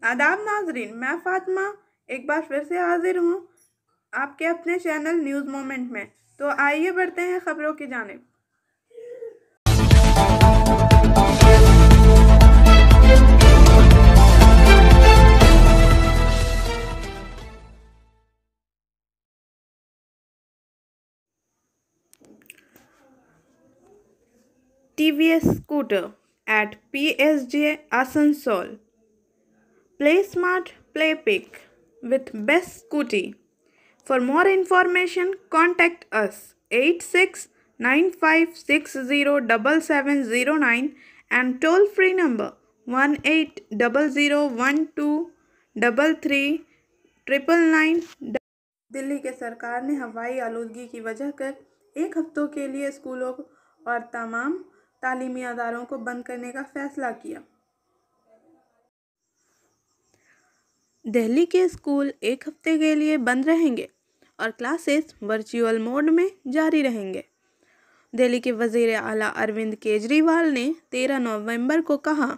आदाब नाजरीन, मैं फातिमा एक बार फिर से हाजिर हूँ आपके अपने चैनल न्यूज़ मोमेंट में। तो आइए बढ़ते हैं खबरों की जानिब। TVS scooter at PSJ Asansol. Play smart, play pick with best scooty. For more information, contact us 8695607709 and toll free number 180012339999। Delhi के सरकार ने हवाई आलूदगी की वजह कर एक हफ्तों के लिए स्कूलों और तमाम तालीमी अदारों को बंद करने का फैसला किया। दिल्ली के स्कूल एक हफ्ते के लिए बंद रहेंगे और क्लासेस वर्चुअल मोड में जारी रहेंगे। दिल्ली के वज़ीर आला अरविंद केजरीवाल ने 13 नवंबर को कहा,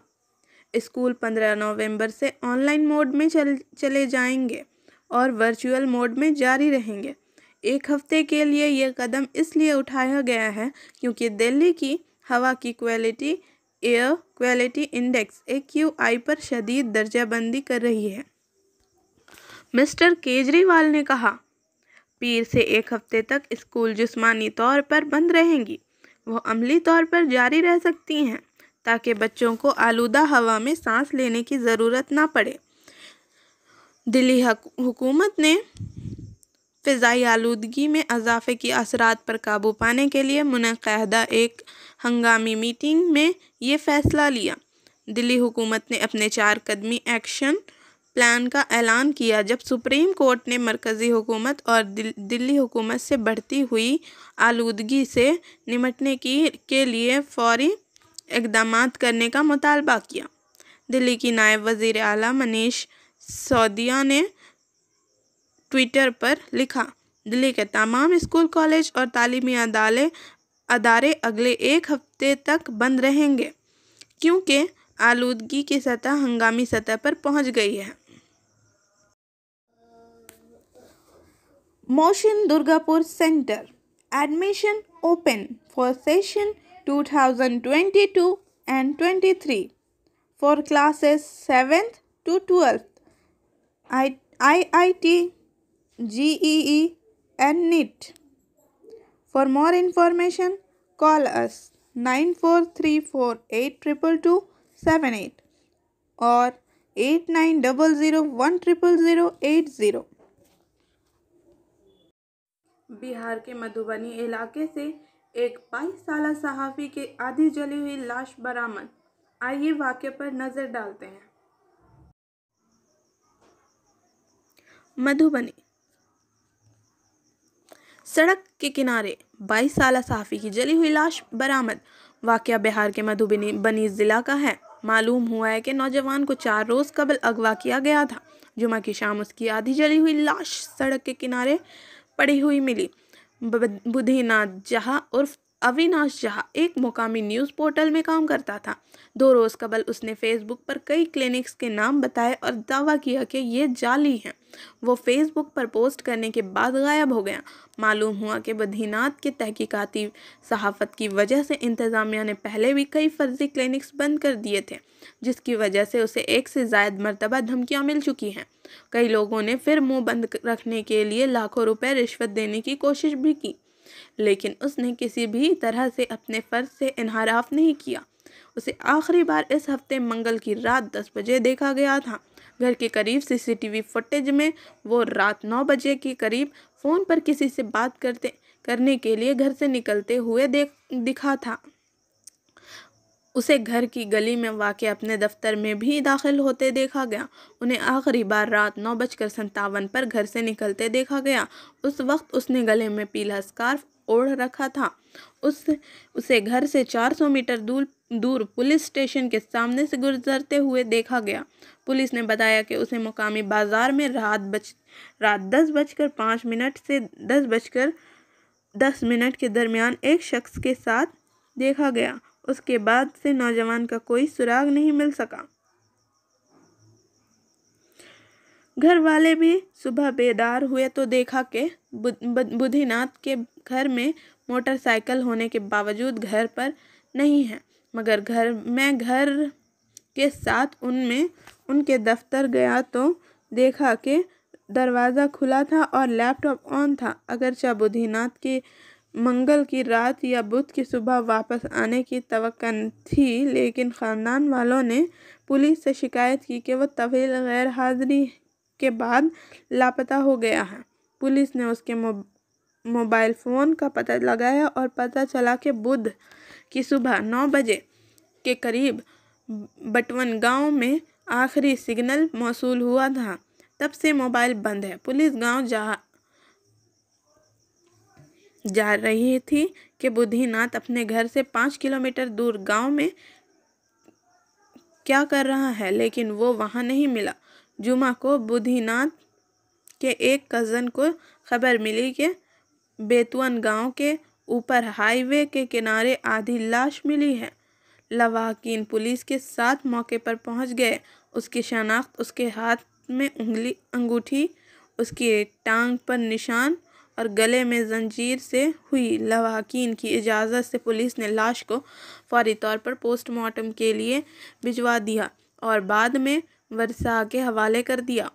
स्कूल 15 नवंबर से ऑनलाइन मोड में चले जाएंगे और वर्चुअल मोड में जारी रहेंगे। एक हफ्ते के लिए यह कदम इसलिए उठाया गया है क्योंकि दिल्ली की हवा की quality air quality index AQI पर शदीद दर्जाबंदी कर रही है। मिस्टर केजरीवाल ने कहा, पीर से एक हफ्ते तक स्कूल जिस्मानी तौर पर बंद रहेंगी, वो अमली तौर पर जारी रह सकती हैं ताकि बच्चों को आलूदा हवा में सांस लेने की ज़रूरत ना पड़े। दिल्ली हुकूमत ने फ़िज़ाई आलूदगी में इजाफे की असरात पर काबू पाने के लिए मुनक़दा एक हंगामी मीटिंग में ये फ़ैसला लिया। दिल्ली हुकूमत ने अपने 4 कदमी एक्शन प्लान का ऐलान किया जब सुप्रीम कोर्ट ने मरकज़ी हुकूमत और दिल्ली हुकूमत से बढ़ती हुई आलूदगी से निपटने के लिए फ़ौरी इक़दामात करने का मुतालबा किया। दिल्ली की नायब वज़ीर आला मनीष सिसोदिया ने ट्विटर पर लिखा, दिल्ली के तमाम स्कूल, कॉलेज और तालीमी अदारे अगले एक हफ्ते तक बंद रहेंगे क्योंकि आलूदगी की सतह हंगामी सतह पर पहुंच गई है। Motion Durgapur centre admission open for session 2022 and 23 for classes 7th to 12th, IIT, JEE and NEET. For more information, call us 9434822278 or 8900100080। Bihar के मधुबनी इलाके से एक 22 साला सहाफ़ी के आधी जली हुई लाश बरामद। आइए वाक़े पर नज़र डालते हैं। मधुबनी सड़क के किनारे 22 साला सहाफ़ी की जली हुई लाश बरामद। वाक़या बिहार के मधुबनी ज़िला का है। मालूम हुआ है कि नौजवान को 4 रोज़ कबल अगवा किया गया था। जुमा की शाम उसकी आधी जली हुई लाश सड़क के किनारे पड़ी हुई मिली। बुधिनाथ जहा उर्फ अविनाश जहा एक मुकामी न्यूज़ पोर्टल में काम करता था। 2 रोज़ कबल उसने फेसबुक पर कई क्लिनिक्स के नाम बताए और दावा किया कि ये जाली हैं। वो फेसबुक पर पोस्ट करने के बाद गायब हो गया। मालूम हुआ कि बुधिनाथ के तहकीकाती सहाफ़त की वजह से इंतज़ामिया ने पहले भी कई फर्जी क्लिनिक्स बंद कर दिए थे, जिसकी वजह से उसे 1 से ज़ायद मरतबा धमकियाँ मिल चुकी हैं। कई लोगों ने फिर मुंह बंद रखने के लिए लाखों रुपए रिश्वत देने की कोशिश भी की, लेकिन उसने किसी भी तरह से अपने फ़र्ज से इनहराफ नहीं किया। उसे आखिरी बार इस हफ्ते मंगल की रात 10 बजे देखा गया था। घर के करीब CCTV फुटेज में वो रात 9 बजे के करीब फ़ोन पर किसी से बात करने के लिए घर से निकलते हुए दिखा था। उसे घर की गली में वाक़े अपने दफ्तर में भी दाखिल होते देखा गया। उन्हें आखिरी बार रात 9:57 पर घर से निकलते देखा गया। उस वक्त उसने गले में पीला स्कार्फ ओढ़ रखा था। उसे घर से 400 मीटर दूर पुलिस स्टेशन के सामने से गुजरते हुए देखा गया। पुलिस ने बताया कि उसे मुकामी बाजार में रात 10:05 से 10:10 के दरमियान एक शख्स के साथ देखा गया। उसके बाद से नौजवान का कोई सुराग नहीं मिल सका। घर वाले भी सुबह बेदार हुए तो देखा कि बुधिनाथ के घर में मोटरसाइकिल होने के बावजूद घर पर नहीं है, मगर घर के साथ उनके दफ्तर गया तो देखा कि दरवाज़ा खुला था और लैपटॉप ऑन था। अगरचे बुधिनाथ की मंगल की रात या बुध की सुबह वापस आने की तवक्को थी, लेकिन ख़ानदान वालों ने पुलिस से शिकायत की कि वो तवील गैर हाजिरी के बाद लापता हो गया है। पुलिस ने उसके मोबाइल फ़ोन का पता लगाया और पता चला कि बुध की सुबह 9 बजे के करीब बटवन गांव में आखिरी सिग्नल मौसूल हुआ था। तब से मोबाइल बंद है। पुलिस गांव जा रही थी कि बुधिनाथ अपने घर से 5 किलोमीटर दूर गांव में क्या कर रहा है, लेकिन वो वहां नहीं मिला। जुमा को बुधिनाथ के एक कज़न को खबर मिली कि बेतुअन गांव के ऊपर हाईवे के किनारे आधी लाश मिली है। लवाहकीन पुलिस के साथ मौके पर पहुंच गए। उसकी शनाख्त उसके हाथ में अंगूठी, उसकी टांग पर निशान और गले में जंजीर से हुई। लवाहकीन की इजाज़त से पुलिस ने लाश को फौरी तौर पर पोस्टमार्टम के लिए भिजवा दिया और बाद में वर्षा के हवाले कर दिया।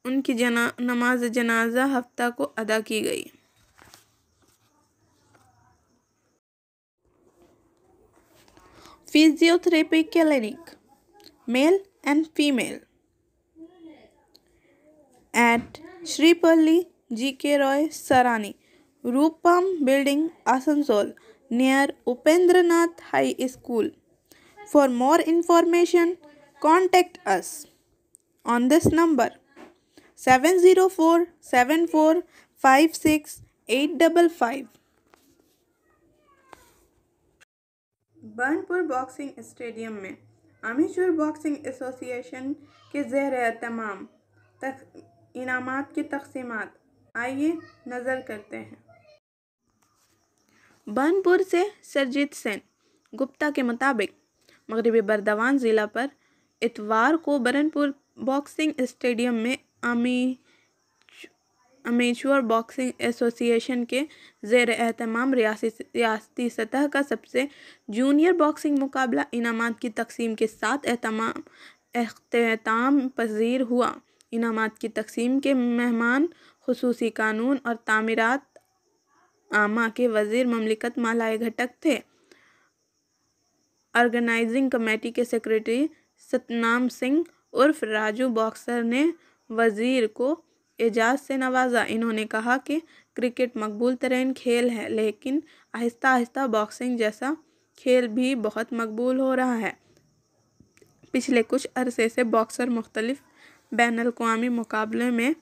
उनकी नमाज जनाजा हफ्ता को अदा की गई। Physiotherapy clinic, male and female at Shripalli G.K. Roy Sarani, Rupam Building, Asansol, near Upendranath High School. For more information, contact us on this number 70474568555. Burnpur boxing stadium में अमेचर बॉक्सिंग एसोसिएशन के ज़ेर एहतमाम इनामात की तकसीमात। आइए नज़र करते हैं। बर्नपुर से सरजीत सेन गुप्ता के मुताबिक मगरबी बर्दवान ज़िला पर इतवार को बर्नपुर बॉक्सिंग स्टेडियम में अमेचर बॉक्सिंग एसोसिएशन के ज़ेर एहतमाम रियासती सतह का सबसे जूनियर बॉक्सिंग मुकाबला इनामात की तकसीम के साथ एख्तिताम पजीर हुआ। इनामात की तकसीम के मेहमान खुसूसी कानून और तामीरात आमा के वज़ीर ममलिकत मालाए घटक थे। ऑर्गेनाइजिंग कमेटी के सेक्रेटरी सतनाम सिंह उर्फ राजू बॉक्सर ने वज़ीर को एजाज़ से नवाजा। इन्होंने कहा कि क्रिकेट मकबूल तरीन खेल है, लेकिन आहिस्ता आहिस्ता बॉक्सिंग जैसा खेल भी बहुत मकबूल हो रहा है। पिछले कुछ अरसे से बॉक्सर मुख्तलिफ बैनुल-अक़वामी मुकाबलों में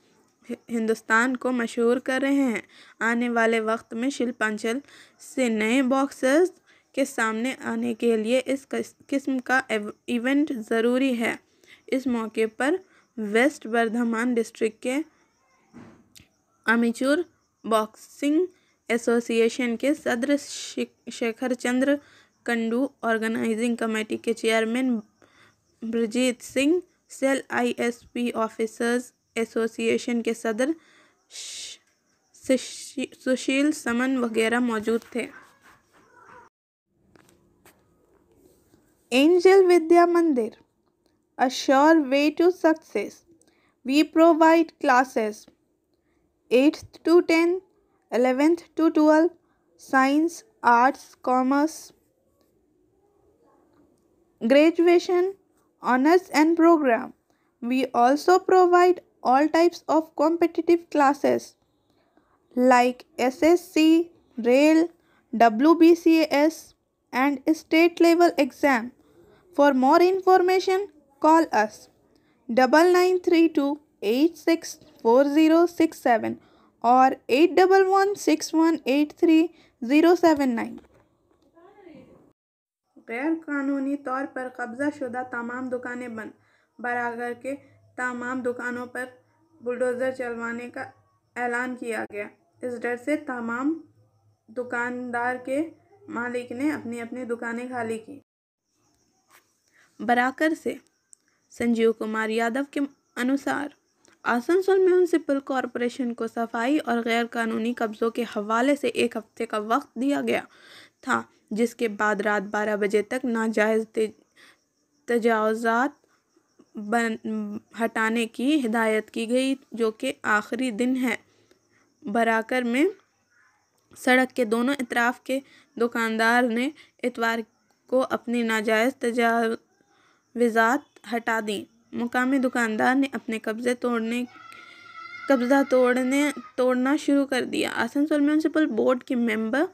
हिंदुस्तान को मशहूर कर रहे हैं। आने वाले वक्त में शिल्पांचल से नए बॉक्सर्स के सामने आने के लिए इस किस्म का इवेंट ज़रूरी है। इस मौके पर वेस्ट बर्धमान डिस्ट्रिक्ट के अमेचर बॉक्सिंग एसोसिएशन के सदर शेखर चंद्र कंडू, ऑर्गेनाइजिंग कमेटी के chairman Brajit Singh, SAIL ISP officers association के सदर सुशील समन वगैरह मौजूद थे। एंजल विद्या मंदिर, a sure way to success. We provide classes 8th to 10, 11th to 12, science, arts, commerce, graduation, honors and program. We also provide all types of competitive classes like SSC, Rail, WBCS and state level exam. For more information, call us 9932864067 or 8116183079. गैर कानूनी तौर पर कब्जा शुदा तमाम दुकानें बंद। बरागर के तमाम दुकानों पर बुलडोज़र चलवाने का ऐलान किया गया। इस डर से तमाम दुकानदार के मालिक ने अपनी अपनी दुकानें खाली की। बराकर से संजीव कुमार यादव के अनुसार आसनसोल म्यूनिसिपल कॉरपोरेशन को सफाई और गैर कानूनी कब्जों के हवाले से 1 हफ्ते का वक्त दिया गया था, जिसके बाद रात 12 बजे तक नाजायज़ तजावुज़ात हटाने की हिदायत की गई, जो कि आखिरी दिन है। बराकर में सड़क के दोनों इतराफ़ के दुकानदार ने इतवार को अपनी नाजायज़ तजावीज़ात हटा दी। मुकामी दुकानदार ने अपने कब्ज़ा तोड़ना शुरू कर दिया। आसनसोल म्यूनिसिपल बोर्ड के मेंबर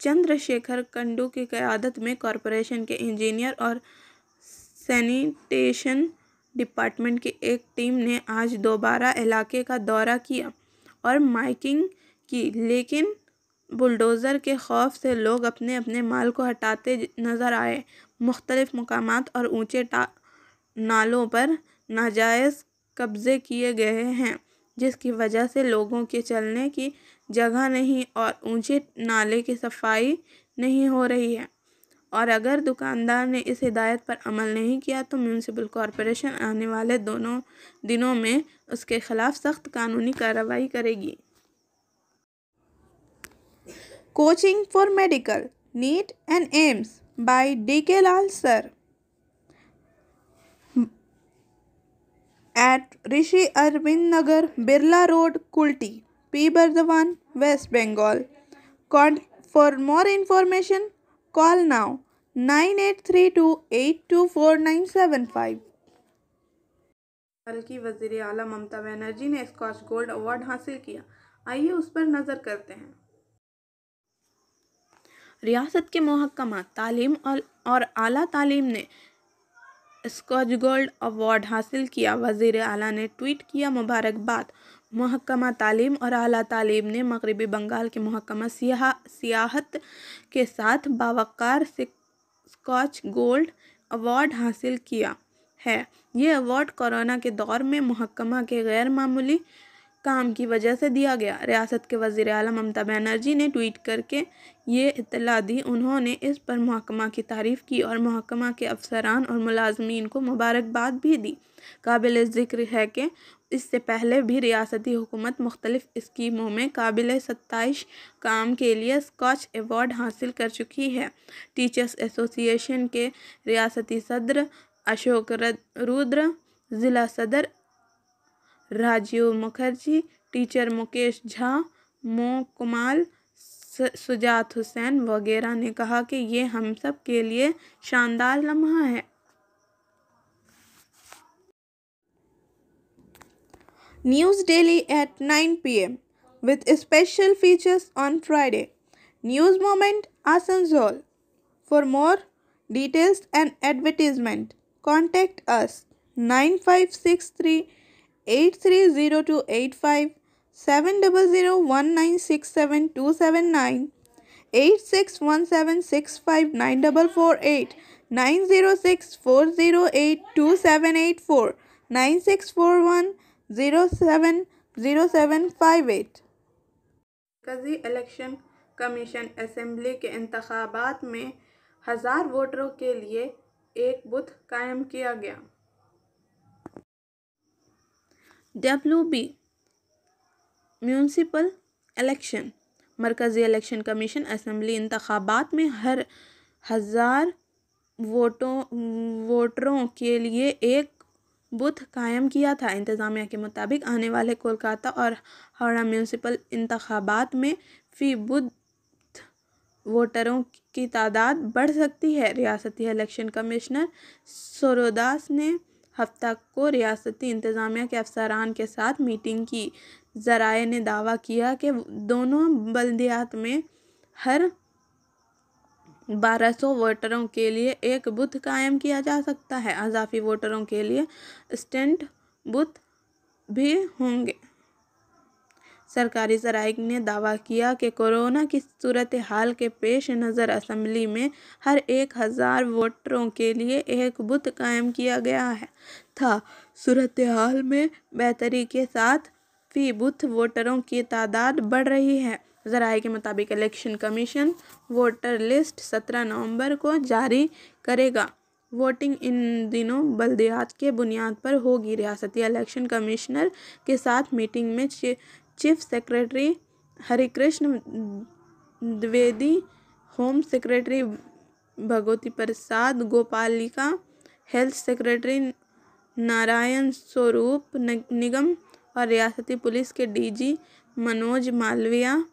चंद्रशेखर कंडू की क़यादत में कॉरपोरेशन के इंजीनियर और सैनिटेशन डिपार्टमेंट की एक टीम ने आज दोबारा इलाके का दौरा किया और माइकिंग की, लेकिन बुलडोज़र के खौफ से लोग अपने अपने माल को हटाते नज़र आए। मुख्तलिफ मकामात और ऊंचे नालों पर नाजायज़ कब्ज़े किए गए हैं, जिसकी वजह से लोगों के चलने की जगह नहीं और ऊंचे नाले की सफाई नहीं हो रही है। और अगर दुकानदार ने इस हिदायत पर अमल नहीं किया तो म्यूनिसिपल कॉरपोरेशन आने वाले दिनों में उसके खिलाफ सख्त कानूनी कार्रवाई करेगी। Coaching for medical NEET and AIIMS by DK Lal Sir at Rishi Arvind Nagar, Birla Road, Kulti, P. Bardhaman, West Bengal. For more information, call now 9832824975. कल की वज़ीर आला ममता बनर्जी ने स्कॉच गोल्ड अवार्ड हासिल किया। आइए उस पर नज़र करते हैं। रियासत के महकमा तालीम और आला तालीम ने स्कॉच गोल्ड अवार्ड हासिल किया। वज़ीर आला ने ट्वीट किया, मुबारकबाद। महकमा तालीम और आला तालीम ने मगरबी बंगाल के महकमा सियाहत के साथ बावकार स्कॉच गोल्ड अवार्ड हासिल किया है। ये अवार्ड कोरोना के दौर में महकमा के गैर मामूली काम की वजह से दिया गया। रियासत के वज़ीर आला ममता बनर्जी ने ट्वीट करके ये इत्तला दी। उन्होंने इस पर महकमा की तारीफ़ की और महकमा के अफसरान और मुलाजमीन को मुबारकबाद भी दी। काबिल ज़िक्र है कि इससे पहले भी रियासती हुकूमत मुख्तलिफ स्कीमों में काबिल सत्ताइश काम के लिए स्कॉच अवार्ड हासिल कर चुकी है। टीचर्स एसोसिएशन के रियासती सदर अशोक रुद्र, ज़िला सदर राजीव मुखर्जी, टीचर मुकेश झा, मो कुमाल, सुजात हुसैन वगैरह ने कहा कि ये हम सब के लिए शानदार लम्हा है। News daily at 9 p.m. with special features on Friday. News Moment Asansol. For more details and advertisement, contact us 9563 830285 7001967 8617659448 906408278 9641 070758। मरकज़ी इलेक्शन कमीशन असेंबली के इंतखाबात में 1000 वोटरों के लिए एक बूथ कायम किया गया। WB म्यूनिसिपल इलेक्शन मरकज़ी इलेक्शन कमीशन असेंबली इंतखाबात में हर 1000 वोटरों के लिए एक बूथ कायम किया था। इंतज़ामिया के मुताबिक आने वाले कोलकाता और हावड़ा म्यूनिसिपल इंतखाबात में फ़ी बूथ वोटरों की तादाद बढ़ सकती है। रियासती इलेक्शन कमिश्नर सरोदास ने हफ्ता को रियासती इंतज़ामिया के अफसरान के साथ मीटिंग की। ज़राए ने दावा किया कि दोनों बल्दियात में हर 1200 वोटरों के लिए एक बूथ कायम किया जा सकता है। अज़ाफ़ी वोटरों के लिए स्टैंड बूथ भी होंगे। सरकारी ज़राए ने दावा किया कि कोरोना की सूरत हाल के पेश नज़र असेंबली में हर 1000 वोटरों के लिए एक बूथ कायम किया गया था। सूरत हाल में बेहतरी के साथ फ़ी बूथ वोटरों की तादाद बढ़ रही है। ज़राए के मुताबिक इलेक्शन कमीशन वोटर लिस्ट 17 नवंबर को जारी करेगा। वोटिंग इन दिनों बल्दियात के बुनियाद पर होगी। रियासती इलेक्शन कमिश्नर के साथ मीटिंग में chief secretary Harikrishna Dwivedi, home secretary Bhagwati Prasad Gopalika, health secretary Narayan Swaroop Nigam और रियासती पुलिस के डीजी मनोज मालविया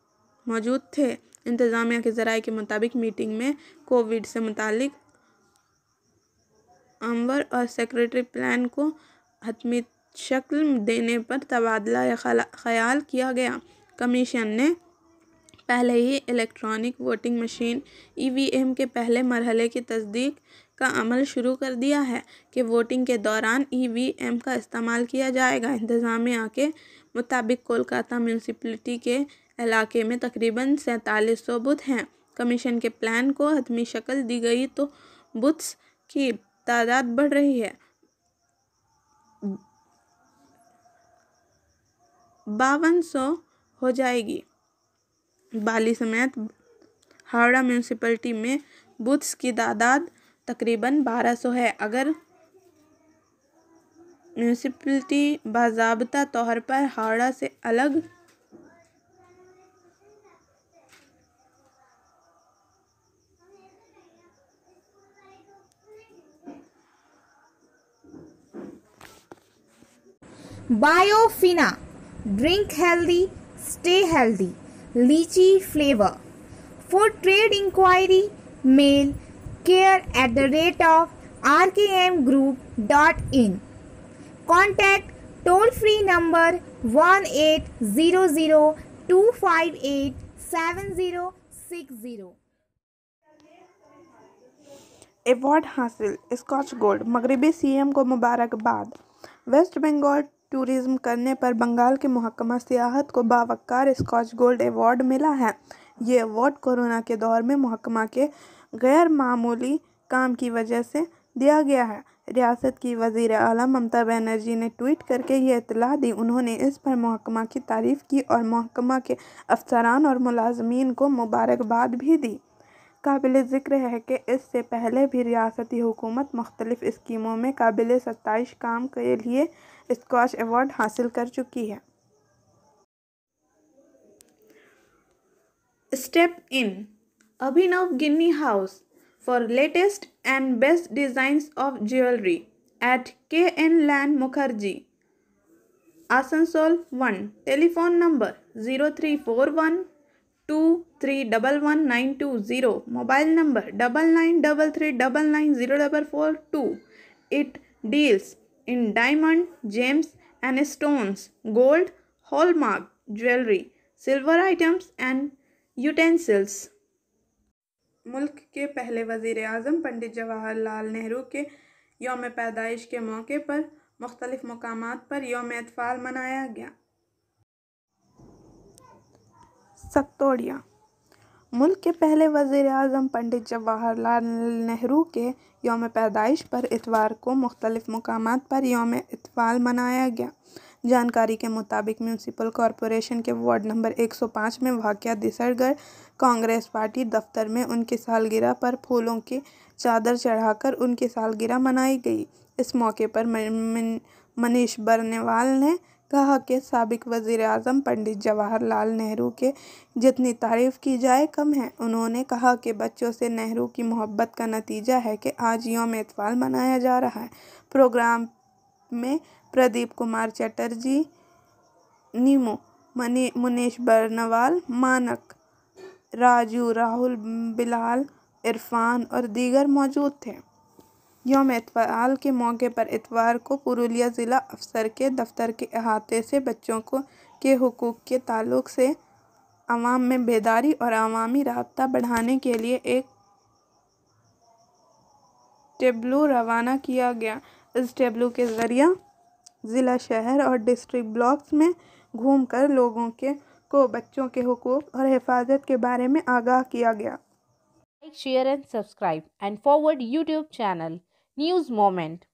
मौजूद थे। इंतजामिया के ज़राए के मुताबिक मीटिंग में कोविड से मुतालिक अमवर और सेक्रेटरी प्लान को हतमी शक्ल देने पर तबादला या ख्याल किया गया। कमीशन ने पहले ही इलेक्ट्रॉनिक वोटिंग मशीन ईवीएम के पहले मरहले की तस्दीक का अमल शुरू कर दिया है कि वोटिंग के दौरान ईवीएम का इस्तेमाल किया जाएगा। इंतजामिया के मुताबिक कोलकाता म्यूनसिपलिटी के इलाके में तकरीबन 4700 बूथ हैं। कमीशन के प्लान को हतमी शक्ल दी गई तो बूथ्स की तादाद बढ़ रही है। 5200 हो जाएगी। बाली समेत हावड़ा म्यूनसिपलिटी में बूथ्स की तादाद तकरीबन 1200 है। अगर म्यूनसिपलिटी बाज़ाब्ता तौर पर हावड़ा से अलग Biofina, drink healthy, stay healthy. Lychee flavor. For trade inquiry, mail care@rkmgroup.in. Contact toll free number 1800-258-7060. Award हासिल स्कॉच गोल्ड। मगरबी सीएम को मुबारकबाद। वेस्ट बंगाल टूरिज्म करने पर बंगाल के महकमा सियाहत को बावकार स्कॉच गोल्ड अवार्ड मिला है। ये अवार्ड कोरोना के दौर में महकमा के गैर मामूली काम की वजह से दिया गया है। रियासत की वज़ीर आला ममता बनर्जी ने ट्वीट करके ये इत्तला दी। उन्होंने इस पर महकमा की तारीफ़ की और महकमा के अफसरान और मुलाजमीन को मुबारकबाद भी दी। काबिल ज़िक्र है कि इससे पहले भी रियासती हुकूमत मुख्तलिफ स्कीमों में काबिल सत्ताइश काम के लिए स्कॉच अवार्ड हासिल कर चुकी है। Step in Abhinav Ginni house for latest and best designs of jewellery at KN land Mukherjee, Asansol 1। Telephone number 0341231192 mobile number 9933990442। It deals in diamond, gems and stones, gold, hallmark jewellery, silver items and utensils. मुल्क के पहले वज़ीर आज़म पंडित जवाहरलाल नेहरू के यौम पैदाइश के मौके पर मुख्तलिफ मकामात पर यौम इत्फ़ाल मनाया गया। सक्तोड़िया। मुल्क के पहले वज़ीर आज़म पंडित जवाहरलाल नेहरू के यौम पैदाइश पर इतवार को मुख्तलिफ मकामात पर यौम इत्फ़ाल मनाया गया। जानकारी के मुताबिक म्यूनसिपल कॉरपोरेशन के वार्ड नंबर 105 में वाक़या दिसरगढ़ कांग्रेस पार्टी दफ्तर में उनकी सालगिरह पर फूलों की चादर चढ़ाकर उनकी सालगिरह मनाई गई। इस मौके पर मनीष बर्नेवाल ने कहा कि साबिक वज़ीर आज़म पंडित जवाहरलाल नेहरू के जितनी तारीफ़ की जाए कम है। उन्होंने कहा कि बच्चों से नेहरू की मोहब्बत का नतीजा है कि आज यौम इत्फ़ाल मनाया जा रहा है। प्रोग्राम में प्रदीप कुमार चटर्जी, नीमू, मुनीश बर्नवाल, मानक, राजू, राहुल, बिलाल, इरफान और दीगर मौजूद थे। यौम इत्फ़ाल के मौके पर इतवार को पुरुलिया ज़िला अफसर के दफ्तर के अहाते से बच्चों के हुकूक़ के ताल्लुक़ से अवाम में बेदारी और अवामी राब्ता बढ़ाने के लिए एक टेबलू रवाना किया गया। इस टेबलू के ज़रिए ज़िला, शहर और डिस्ट्रिक्ट ब्लॉक्स में घूमकर लोगों को बच्चों के हुकूक़ और हिफाजत के बारे में आगाह किया गया। Like, share and subscribe and forward YouTube channel News Moment.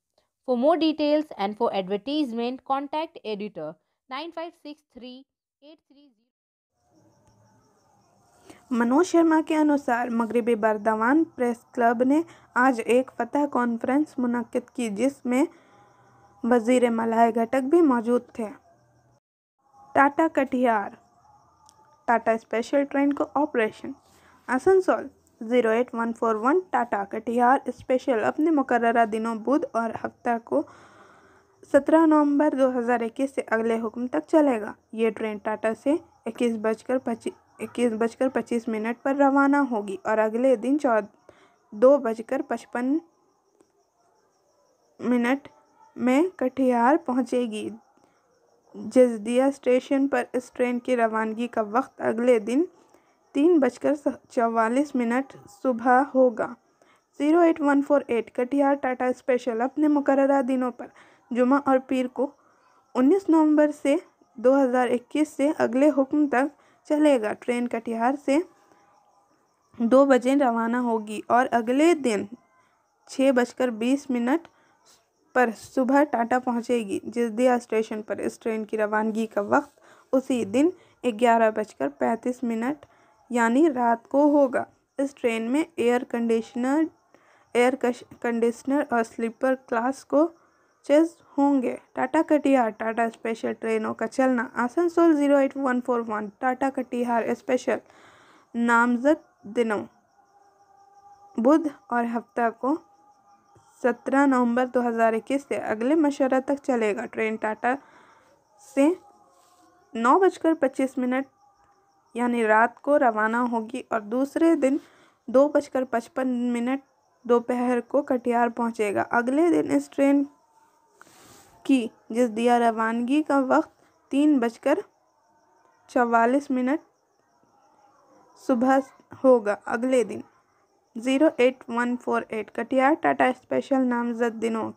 For more details and for advertisement, contact editor 956383. Manoj Sharma के अनुसार मगरिबी बर्दवान प्रेस क्लब ने आज एक फतह कॉन्फ्रेंस मुनक्किद की जिसमें वजीर मलाह घटक भी मौजूद थे। टाटा कटिहार टाटा स्पेशल ट्रेन को ऑपरेशन। आसनसोल 08141 टाटा कटिहार स्पेशल अपने मुकर्ररा दिनों बुध और हफ्ता को 17 नवंबर 2021 से अगले हुक्म तक चलेगा। ये ट्रेन टाटा से 21:25 पर रवाना होगी और अगले दिन 2:55 में कटिहार पहुंचेगी। जसदिया स्टेशन पर इस ट्रेन की रवानगी का वक्त अगले दिन 3:44 सुबह होगा। 08148 कटिहार टाटा स्पेशल अपने मुकर्ररा दिनों पर जुमा और पीर को 19 नवंबर से 2021 से अगले हुक्म तक चलेगा। ट्रेन कटिहार से 2 बजे रवाना होगी और अगले दिन 6:20 पर सुबह टाटा पहुंचेगी। जसदिया स्टेशन पर इस ट्रेन की रवानगी का वक्त उसी दिन 11:35 यानी रात को होगा। इस ट्रेन में एयर कंडीशनर और स्लीपर क्लास कोचेस होंगे। टाटा कटिहार टाटा स्पेशल ट्रेनों का चलना। आसनसोल 08141 टाटा कटिहार स्पेशल नामजद दिनों बुध और हफ्ता को 17 नवंबर 2021 से अगले मशवरा तक चलेगा। ट्रेन टाटा से 9:25 यानी रात को रवाना होगी और दूसरे दिन 2:55 दोपहर को कटिहार पहुंचेगा। अगले दिन इस ट्रेन की जसदिया रवानगी का वक्त 3:44 सुबह होगा। अगले दिन 08148 कटिहार टाटा स्पेशल नामजद दिनों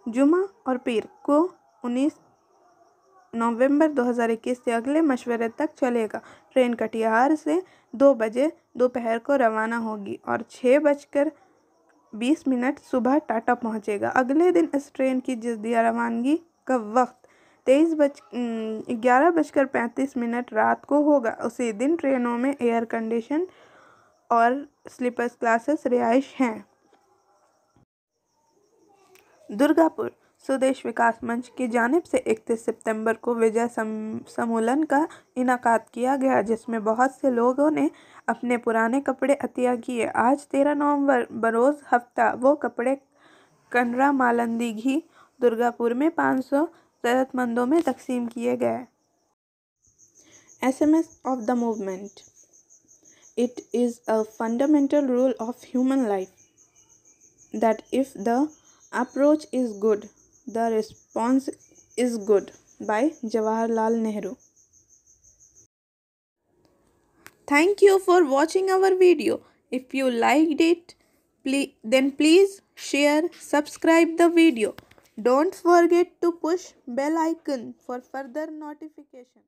जुमा और पीर को 19 नवंबर 2021 से अगले मशवरे तक चलेगा। ट्रेन कटिहार से 2 बजे दोपहर को रवाना होगी और 6:20 सुबह टाटा पहुंचेगा। अगले दिन इस ट्रेन की जसदिया रवानगी का वक्त 11:35 रात को होगा। उसी दिन ट्रेनों में एयर कंडीशन और स्लीपर क्लासेस रिहाइश हैं। दुर्गापुर स्वदेश विकास मंच की जानिब से 31 सितंबर को विजय सम्मेलन का इनाकाद किया गया जिसमें बहुत से लोगों ने अपने पुराने कपड़े अतिया किए। आज 13 नवंबर बरोज़ हफ्ता वो कपड़े कनरा मालंदी घी दुर्गापुर में 500 ज़रूरतमंदों में तकसीम किए गए। SMS of the movement. It is a fundamental rule of human life that if the approach is good, the response is good. By Jawaharlal Nehru. Thank you for watching our video. If you liked it, then please share, subscribe the video. Don't forget to push bell icon for further notification.